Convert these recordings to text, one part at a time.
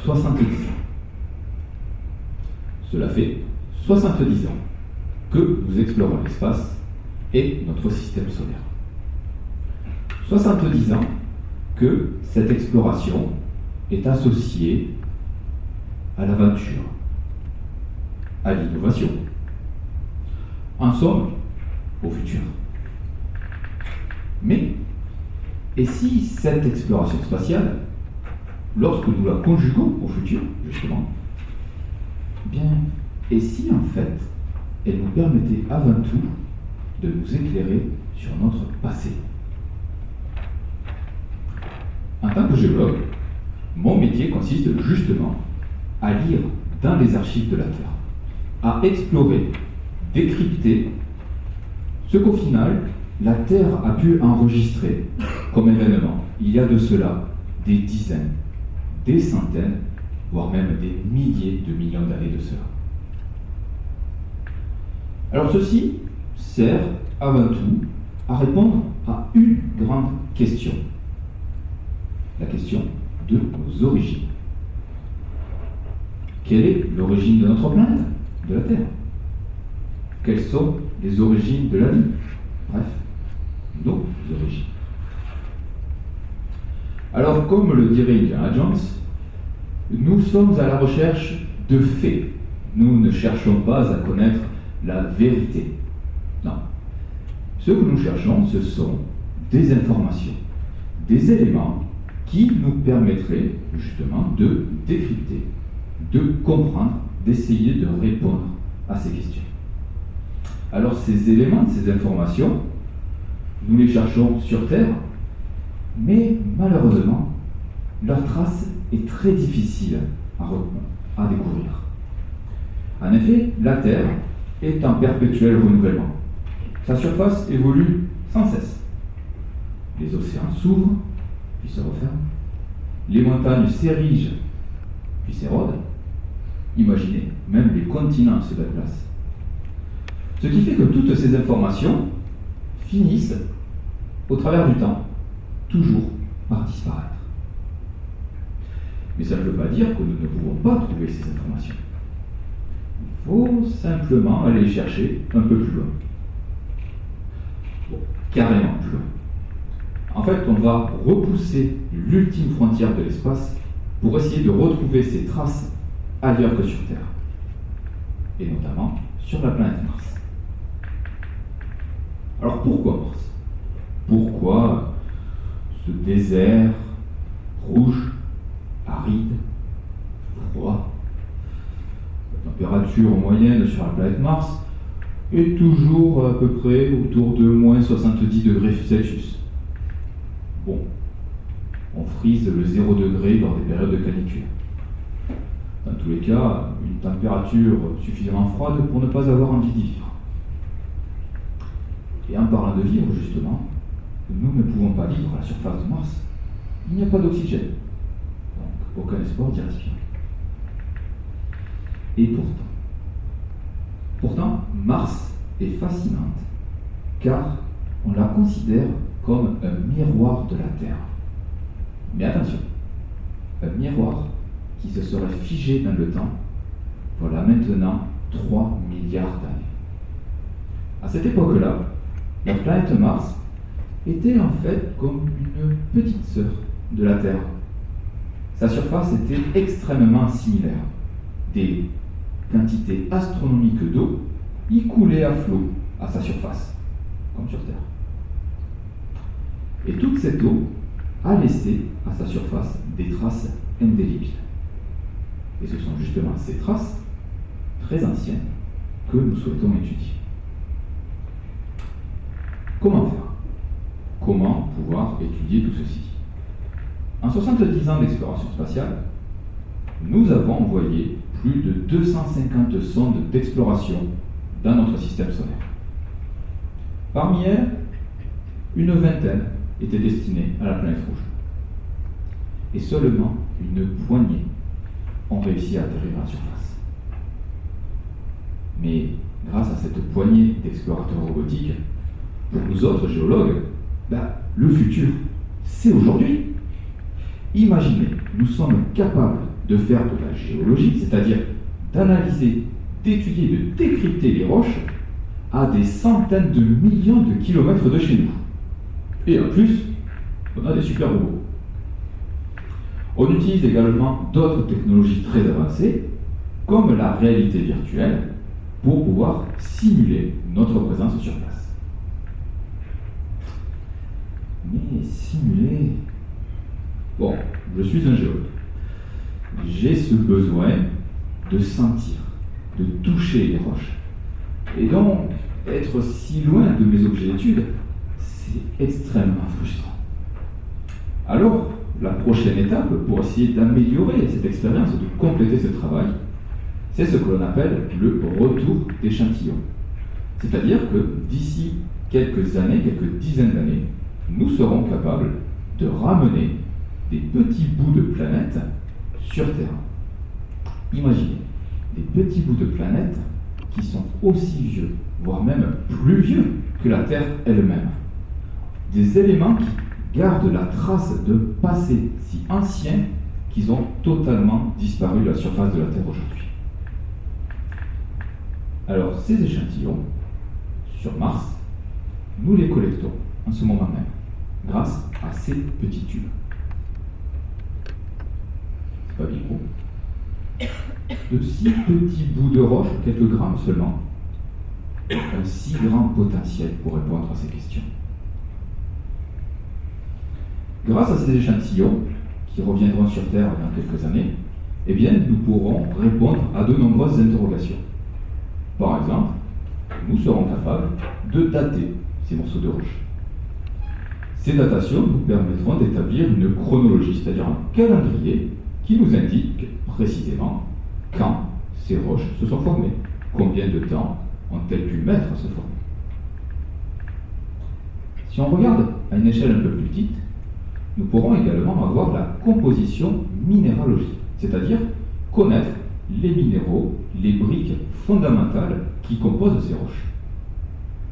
70 ans. Cela fait 70 ans que nous explorons l'espace et notre système solaire. 70 ans que cette exploration est associée à l'aventure, à l'innovation, en somme, au futur. Mais, et si cette exploration spatiale, lorsque nous la conjuguons au futur, justement, bien, et si en fait, elle nous permettait avant tout de nous éclairer sur notre passé? En tant que géologue, mon métier consiste justement à lire dans les archives de la Terre, à explorer, décrypter ce qu'au final, la Terre a pu enregistrer comme événement il y a de cela des dizaines, des centaines, voire même des milliers de millions d'années de cela. Alors ceci sert avant tout à répondre à une grande question, la question de nos origines. Quelle est l'origine de notre planète, de la Terre? Quelles sont les origines de la vie? Bref, nos origines. Alors, comme le dirait Indiana Jones, nous sommes à la recherche de faits. Nous ne cherchons pas à connaître la vérité. Non. Ce que nous cherchons, ce sont des informations, des éléments qui nous permettraient justement de décrypter, de comprendre, d'essayer de répondre à ces questions. Alors ces éléments, ces informations, nous les cherchons sur Terre, mais malheureusement, leur trace est très difficile à découvrir. En effet, la Terre est en perpétuel renouvellement. Sa surface évolue sans cesse. Les océans s'ouvrent, puis se referment. Les montagnes s'érigent, puis s'érodent. Imaginez, même les continents se déplacent. Ce qui fait que toutes ces informations finissent, au travers du temps, toujours par disparaître. Mais ça ne veut pas dire que nous ne pouvons pas trouver ces informations. Il faut simplement aller les chercher un peu plus loin. Bon, carrément plus loin. En fait, on va repousser l'ultime frontière de l'espace pour essayer de retrouver ces traces ailleurs que sur Terre, et notamment sur la planète Mars. Alors pourquoi Mars? Pourquoi ce désert rouge, aride, froid? La température moyenne sur la planète Mars est toujours à peu près autour de moins 70 degrés Celsius. Bon, on frise le 0 degré lors des périodes de canicule. Dans tous les cas, une température suffisamment froide pour ne pas avoir envie d'y vivre. Et en parlant de vivre, justement, nous ne pouvons pas vivre à la surface de Mars. Il n'y a pas d'oxygène. Donc, aucun espoir d'y respirer. Et pourtant, Mars est fascinante, car on la considère comme un miroir de la Terre. Mais attention, un miroir qui se serait figé dans le temps, voilà maintenant 3 milliards d'années. À cette époque-là, la planète Mars était en fait comme une petite sœur de la Terre. Sa surface était extrêmement similaire. Des quantités astronomiques d'eau y coulaient à flot à sa surface, comme sur Terre. Et toute cette eau a laissé à sa surface des traces indélébiles. Et ce sont justement ces traces, très anciennes, que nous souhaitons étudier. Comment faire? Comment pouvoir étudier tout ceci? En 70 ans d'exploration spatiale, nous avons envoyé plus de 250 sondes d'exploration dans notre système solaire. Parmi elles, une vingtaine étaient destinées à la planète rouge. Et seulement une poignée ont réussi à atterrir à la surface. Mais grâce à cette poignée d'explorateurs robotiques, pour nous autres géologues, le futur, c'est aujourd'hui. Imaginez, nous sommes capables de faire de la géologie, c'est-à-dire d'analyser, d'étudier, de décrypter les roches à des centaines de millions de kilomètres de chez nous. Et en plus, on a des super robots. On utilise également d'autres technologies très avancées, comme la réalité virtuelle, pour pouvoir simuler notre présence sur place. Mais simuler... Bon, je suis un géologue. J'ai ce besoin de sentir, de toucher les roches. Et donc, être si loin de mes objets d'étude, c'est extrêmement frustrant. Alors, la prochaine étape pour essayer d'améliorer cette expérience, de compléter ce travail, c'est ce que l'on appelle le retour d'échantillon. C'est-à-dire que d'ici quelques années, quelques dizaines d'années, nous serons capables de ramener des petits bouts de planètes sur Terre. Imaginez, des petits bouts de planètes qui sont aussi vieux, voire même plus vieux que la Terre elle-même. Des éléments qui gardent la trace de passé si anciens qu'ils ont totalement disparu de la surface de la Terre aujourd'hui. Alors, ces échantillons, sur Mars, nous les collectons en ce moment même, grâce à ces petits tubes. C'est pas bien gros. De si petits bouts de roche, quelques grammes seulement, un si grand potentiel pour répondre à ces questions. Grâce à ces échantillons, qui reviendront sur Terre dans quelques années, eh bien, nous pourrons répondre à de nombreuses interrogations. Par exemple, nous serons capables de dater ces morceaux de roche. Ces datations nous permettront d'établir une chronologie, c'est-à-dire un calendrier qui nous indique précisément quand ces roches se sont formées, combien de temps ont-elles pu mettre à se former. Si on regarde à une échelle un peu plus petite, nous pourrons également avoir la composition minéralogique, c'est-à-dire connaître les minéraux, les briques fondamentales qui composent ces roches.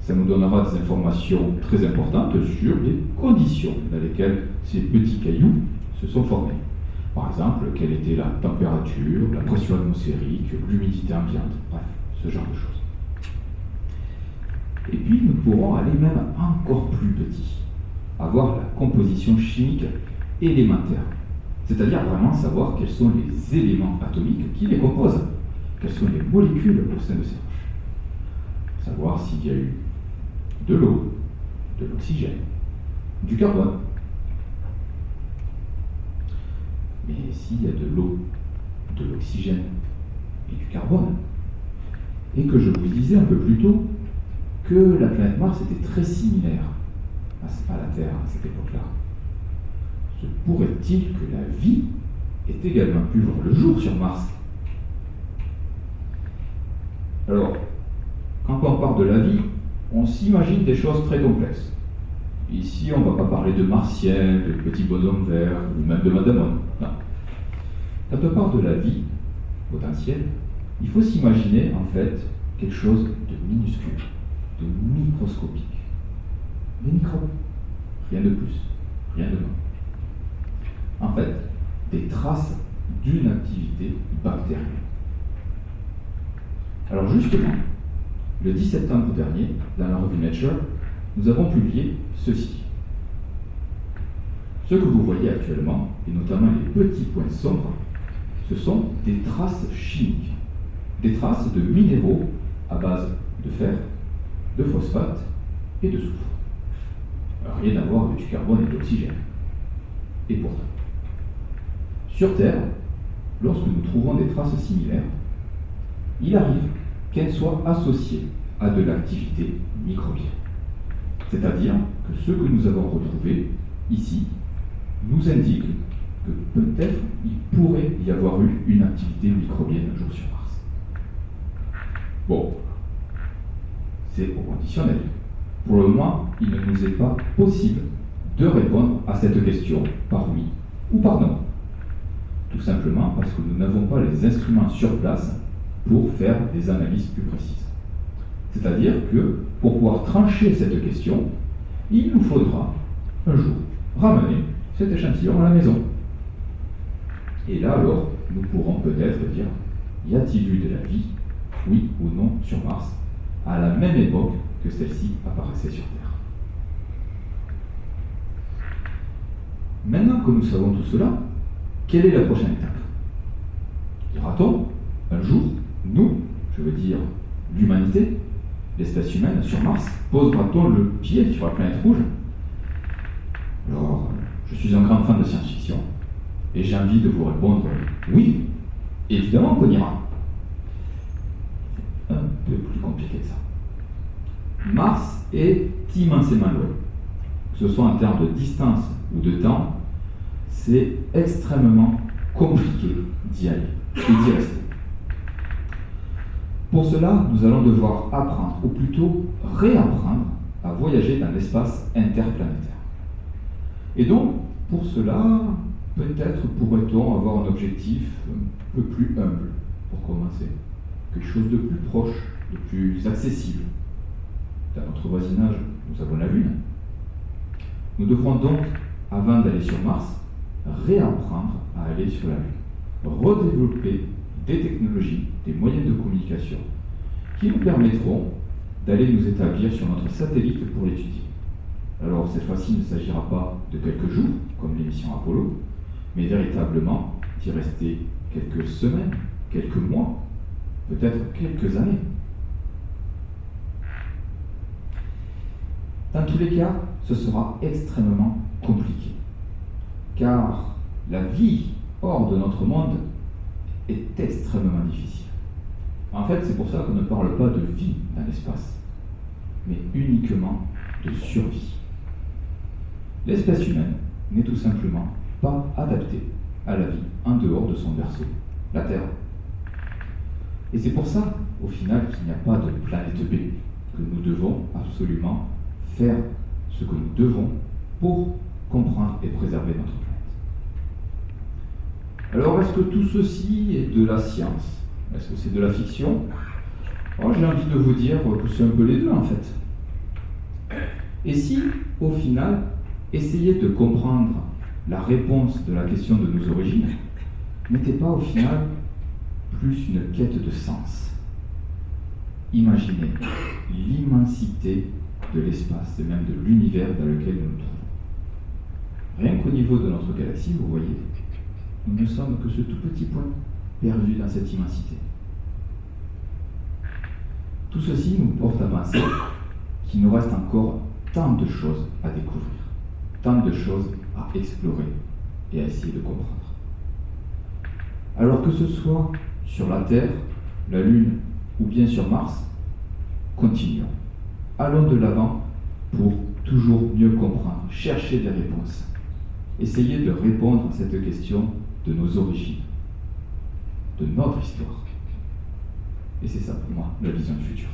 Ça nous donnera des informations très importantes sur les conditions dans lesquelles ces petits cailloux se sont formés. Par exemple, quelle était la température, la pression atmosphérique, l'humidité ambiante, bref, ce genre de choses. Et puis nous pourrons aller même encore plus petit, avoir la composition chimique élémentaire, c'est-à-dire vraiment savoir quels sont les éléments atomiques qui les composent, quelles sont les molécules au sein de ces roches. Savoir s'il y a eu de l'eau, de l'oxygène, du carbone. Mais s'il y a de l'eau, de l'oxygène et du carbone, et que je vous disais un peu plus tôt que la planète Mars était très similaire à la Terre à cette époque-là, se pourrait-il que la vie ait également pu voir le jour sur Mars? Alors, quand on parle de la vie, on s'imagine des choses très complexes. Ici, on ne va pas parler de martiens, de petits bonhommes verts, ou même de Madame. Non. Quand on parle de la vie potentielle, il faut s'imaginer en fait quelque chose de minuscule, de microscopique. Des microbes, rien de plus, rien de moins. En fait, des traces d'une activité bactérienne. Alors justement, le 10 septembre dernier, dans la revue Nature, nous avons publié ceci. Ce que vous voyez actuellement, et notamment les petits points sombres, ce sont des traces chimiques, des traces de minéraux à base de fer, de phosphate et de soufre. Rien à voir avec du carbone et de l'oxygène. Et pourtant, sur Terre, lorsque nous trouvons des traces similaires, il arrive qu'elles soient associées à de l'activité microbienne. C'est-à-dire que ce que nous avons retrouvé ici nous indique que peut-être il pourrait y avoir eu une activité microbienne un jour sur Mars. Bon, c'est au conditionnel. Pour le moment, il ne nous est pas possible de répondre à cette question par oui ou par non. Tout simplement parce que nous n'avons pas les instruments sur place pour faire des analyses plus précises. C'est-à-dire que, pour pouvoir trancher cette question, il nous faudra un jour ramener cet échantillon à la maison. Et là alors, nous pourrons peut-être dire, y a-t-il eu de la vie, oui ou non, sur Mars, à la même époque que celle-ci apparaissait sur Terre. Maintenant que nous savons tout cela, quelle est la prochaine étape? Dira-t-on, un jour, nous, je veux dire l'humanité, l'espèce humaine sur Mars, posera-t-on le pied sur la planète rouge? Alors, je suis un grand fan de science-fiction, et j'ai envie de vous répondre oui, évidemment qu'on ira. C'est un peu plus compliqué que ça. Mars est immensément loin. Que ce soit en termes de distance ou de temps, c'est extrêmement compliqué d'y aller et d'y rester. Pour cela, nous allons devoir apprendre, ou plutôt réapprendre, à voyager dans l'espace interplanétaire. Et donc, pour cela, peut-être pourrait-on avoir un objectif un peu plus humble pour commencer. Quelque chose de plus proche, de plus accessible. Dans notre voisinage, nous avons la Lune. Nous devrons donc, avant d'aller sur Mars, réapprendre à aller sur la Lune. Redévelopper des technologies, des moyens de communication qui nous permettront d'aller nous établir sur notre satellite pour l'étudier. Alors cette fois-ci, il ne s'agira pas de quelques jours, comme l'émission Apollo, mais véritablement d'y rester quelques semaines, quelques mois, peut-être quelques années. Dans tous les cas, ce sera extrêmement compliqué, car la vie hors de notre monde est extrêmement difficile. En fait, c'est pour ça qu'on ne parle pas de vie dans l'espace, mais uniquement de survie. L'espèce humaine n'est tout simplement pas adaptée à la vie en dehors de son berceau, la Terre. Et c'est pour ça, au final, qu'il n'y a pas de planète B, que nous devons absolument faire ce que nous devons pour comprendre et préserver notre planète. Alors, est-ce que tout ceci est de la science? Est-ce que c'est de la fiction? Alors, j'ai envie de vous dire que c'est un peu les deux, en fait. Et si, au final, essayer de comprendre la réponse de la question de nos origines n'était pas, au final, plus une quête de sens? Imaginez l'immensité de l'espace et même de l'univers dans lequel nous nous trouvons. Rien qu'au niveau de notre galaxie, vous voyez, nous ne sommes que ce tout petit point perdu dans cette immensité. Tout ceci nous porte à penser qu'il nous reste encore tant de choses à découvrir, tant de choses à explorer et à essayer de comprendre. Alors que ce soit sur la Terre, la Lune ou bien sur Mars, continuons. Allons de l'avant pour toujours mieux comprendre, chercher des réponses. Essayez de répondre à cette question de nos origines, de notre histoire. Et c'est ça pour moi, la vision du futur.